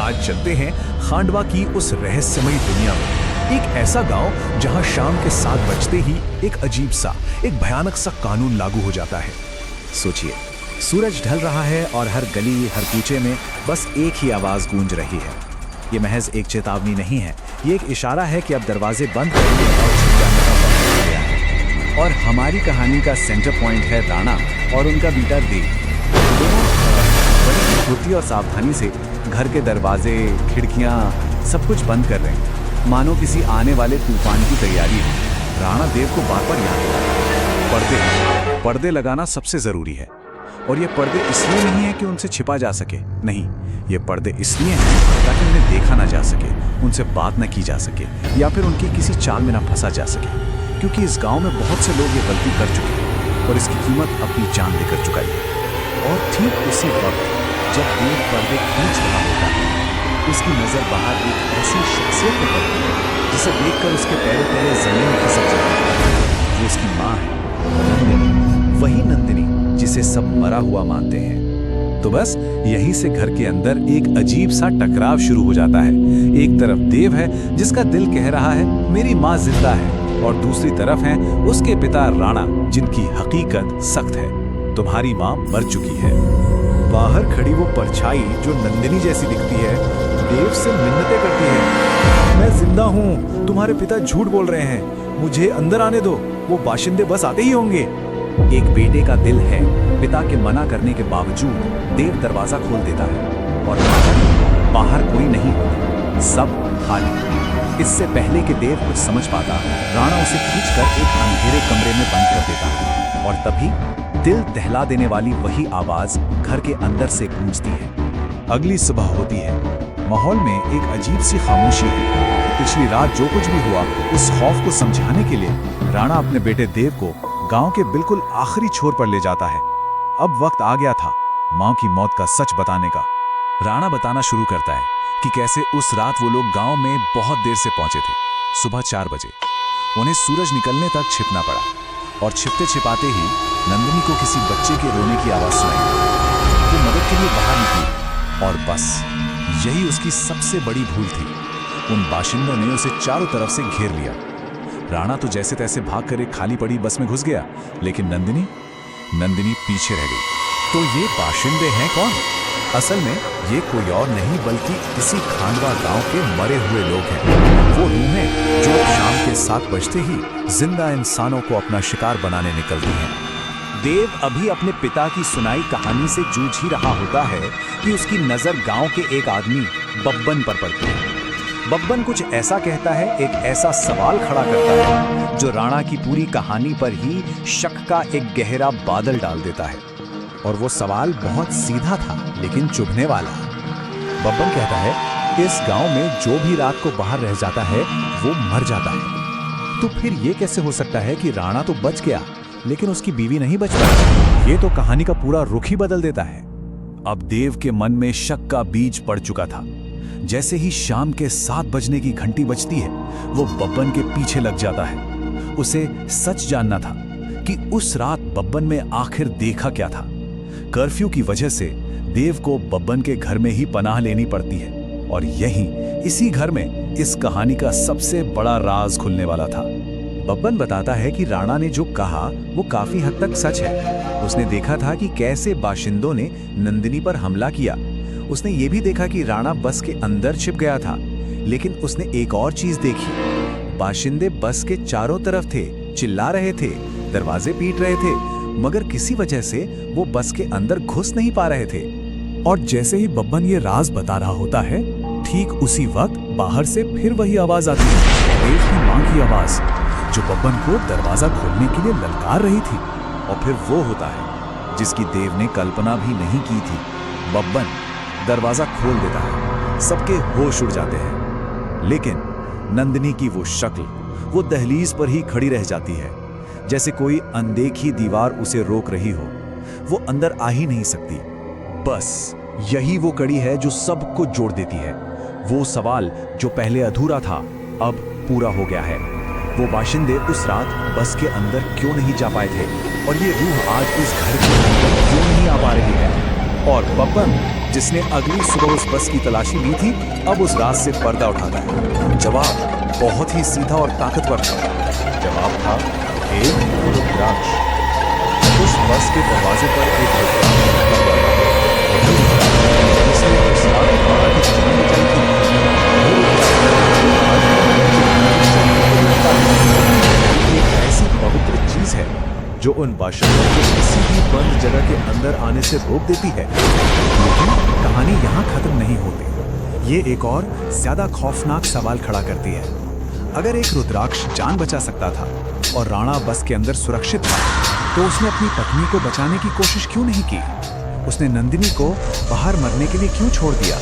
आज चलते हैं खांडवा की उस रहस्यमयी दुनिया में। एक ऐसा गांव जहां शाम के 7 बजते ही एक अजीब सा, एक भयानक सा कानून लागू हो जाता है। सोचिए, सूरज ढल रहा है और हर गली, हर कूचे में बस एक ही आवाज गूंज रही है। ये महज एक चेतावनी नहीं है, ये एक इशारा है कि अब दरवाजे बंद करिए और छिप जाने का वक्त हो गया है। और हमारी कहानी का सेंटर पॉइंट है राणा और उनका बेटा देव। दोनों बड़ी फुर्ती और सावधानी से घर के दरवाजे, खिड़कियां सब कुछ बंद कर रहे हैं, मानो किसी आने वाले तूफान की तैयारी है। राणा देव को बार बार याद दिलाता, पर्दे लगाना सबसे जरूरी है। और ये पर्दे इसलिए नहीं है कि उनसे छिपा जा सके, नहीं, ये पर्दे इसलिए हैं ताकि उन्हें देखा ना जा सके, उनसे बात न की जा सके या फिर उनकी किसी चाल में ना फंसा जा सके। क्योंकि इस गांव में बहुत से लोग ये गलती कर चुके हैं और इसकी कीमत अपनी जान देकर चुकाई है। और ठीक उसी वक्त जब देव पर्दे खींच रहा होता है, उसकी नजर बाहर एक ऐसी शख्सियत पर पड़ती है जिसे देखकर उसके पैरों तले जमीन खिसक जाती है। वो उसकी माँ है, नंदिनी, वही नंदिनी जिसे सब मरा हुआ मानते हैं। तो बस यहीं से घर के अंदर एक अजीब सा टकराव शुरू हो जाता है। एक तरफ देव है जिसका दिल कह रहा है मेरी माँ जिंदा है, और दूसरी तरफ है उसके पिता राणा जिनकी हकीकत सख्त है, तुम्हारी माँ मर चुकी है। बाहर खड़ी वो परछाई जो नंदिनी जैसी दिखती है, देव से मिन्नतें करती है, मैं जिंदा हूँ, तुम्हारे पिता झूठ बोल रहे हैं, मुझे अंदर आने दो, वो बाशिंदे बस आते ही होंगे। एक बेटे का दिल है, पिता के मना करने के बावजूद देव दरवाजा खोल देता है और बाहर कोई नहीं होता, सब खाली। इससे पहले कि देव कुछ समझ पाता, राणा उसे खींचकर एक अंधेरे कमरे में बंद कर देता है। और तभी दिल दहला देने वाली वही आवाज घर के अंदर से गूंजती है। अगली सुबह होती है, माहौल में एक अजीब सी खामोशी है। पिछली रात जो कुछ भी हुआ, उस खौफ को समझाने के लिए राणा अपने बेटे देव को गांव के बिल्कुल आखिरी छोर पर ले जाता है। अब वक्त आ गया था मां की मौत का सच बताने का। राणा बताना शुरू करता है कि कैसे उस रात वो लोग गांव में बहुत देर से पहुंचे थे। सुबह 4 बजे उन्हें सूरज निकलने तक छिपना पड़ा, और छिपते छिपाते ही नंदिनी को किसी बच्चे के रोने की आवाज सुनाई। वो मदद के लिए बाहर निकली, और बस यही उसकी सबसे बड़ी भूल थी। उन बाशिंदों ने उसे चारों तरफ से घेर लिया। राणा तो जैसे तैसे भागकर एक खाली पड़ी बस में घुस गया, लेकिन नंदिनी पीछे रह गई। तो ये बाशिंदे हैं कौन? असल में ये कोई और नहीं बल्कि इसी खांडवा गांव के मरे हुए लोग हैं। वो रूहें जो शाम के 7 बजते ही जिंदा इंसानों को अपना शिकार बनाने निकलती हैं। देव अभी अपने पिता की सुनाई कहानी से जूझ ही रहा होता है कि उसकी नजर गांव के एक आदमी बब्बन पर पड़ती है। बब्बन कुछ ऐसा कहता है, एक ऐसा सवाल खड़ा करता है जो राणा की पूरी कहानी पर ही शक का एक गहरा बादल डाल देता है। और वो सवाल बहुत सीधा था लेकिन चुभने वाला। बब्बन कहता है, इस गांव में जो भी रात को बाहर रह जाता है वो मर जाता है। तो फिर ये कैसे हो सकता है कि राणा तो बच गया लेकिन उसकी बीवी नहीं बच पाई? ये तो कहानी का पूरा रुख ही बदल देता है। अब देव के मन में शक का बीज पड़ चुका था। जैसे ही शाम के 7 बजने की घंटी बजती है, वो बब्बन के पीछे लग जाता है। उसे सच जानना था कि उस रात बब्बन में आखिर देखा क्या था। कर्फ्यू की वजह से देव को बब्बन के घर में ही पनाह लेनी पड़ती है, और यहीं इसी घर में इस कहानी का सबसे बड़ा राज खुलने वाला था। बब्बन बताता है कि राणा ने जो कहा वो काफी हद तक सच है। उसने देखा था कि कैसे बाशिंदों ने नंदिनी पर हमला किया। उसने ये भी देखा कि राणा बस के अंदर छिप गया था, लेकिन उसने एक और चीज देखी। बाशिंदे बस के चारों तरफ थे, चिल्ला रहे थे, दरवाजे पीट रहे थे, मगर किसी वजह से वो बस के अंदर घुस नहीं पा रहे थे। और जैसे ही बब्बन ये राज बता रहा होता है, ठीक उसी वक्त बाहर से फिर वही आवाज आती है, देव की मां की आवाज, जो बब्बन को दरवाजा खोलने के लिए ललकार रही थी। और फिर वो होता है जिसकी देव ने कल्पना भी नहीं की थी। बब्बन दरवाजा खोल देता है, सबके होश उड़ जाते हैं, लेकिन नंदिनी की वो शक्ल वो दहलीज पर ही खड़ी रह जाती है, जैसे कोई अनदेखी दीवार उसे रोक रही हो। वो अंदर आ ही नहीं सकती। बस यही वो कड़ी है जो सबको जोड़ देती है। वो सवाल जो पहले अधूरा था अब पूरा हो गया है। वो बाशिंदे उस रात बस के अंदर क्यों नहीं जा पाए थे, और ये रूह आज इस घर के अंदर क्यों नहीं आ पा रही है? और बब्बन, जिसने अगली सुबह उस बस की तलाशी ली थी, अब उस राज से पर्दा उठाता है। जवाब बहुत ही सीधा और ताकतवर था। जवाब था एक रुद्राक्ष। उस बस के दरवाजे पर एक रुद्राक्ष लगा हुआ था। वही रुद्राक्ष जिसने उस रात राणा की जान बचाई थी। वो रुद्राक्ष आज भी एक ऐसी पवित्र चीज है जो उन बाशिंदों को किसी भी बंद जगह के अंदर आने से रोक देती है। लेकिन कहानी यहाँ खत्म नहीं होती। ये एक और ज्यादा खौफनाक सवाल खड़ा करती है। अगर एक रुद्राक्ष जान बचा सकता था और राणा बस के अंदर सुरक्षित था, तो उसने अपनी पत्नी को बचाने की कोशिश क्यों नहीं की? उसने नंदिनी को बाहर मरने के लिए क्यों छोड़ दिया?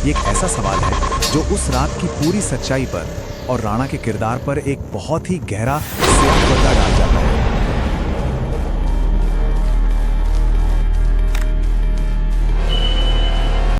ये एक ऐसा सवाल है जो उस रात की पूरी सच्चाई पर और राणा के किरदार पर एक बहुत ही गहरा पर्दा डाल जाता है।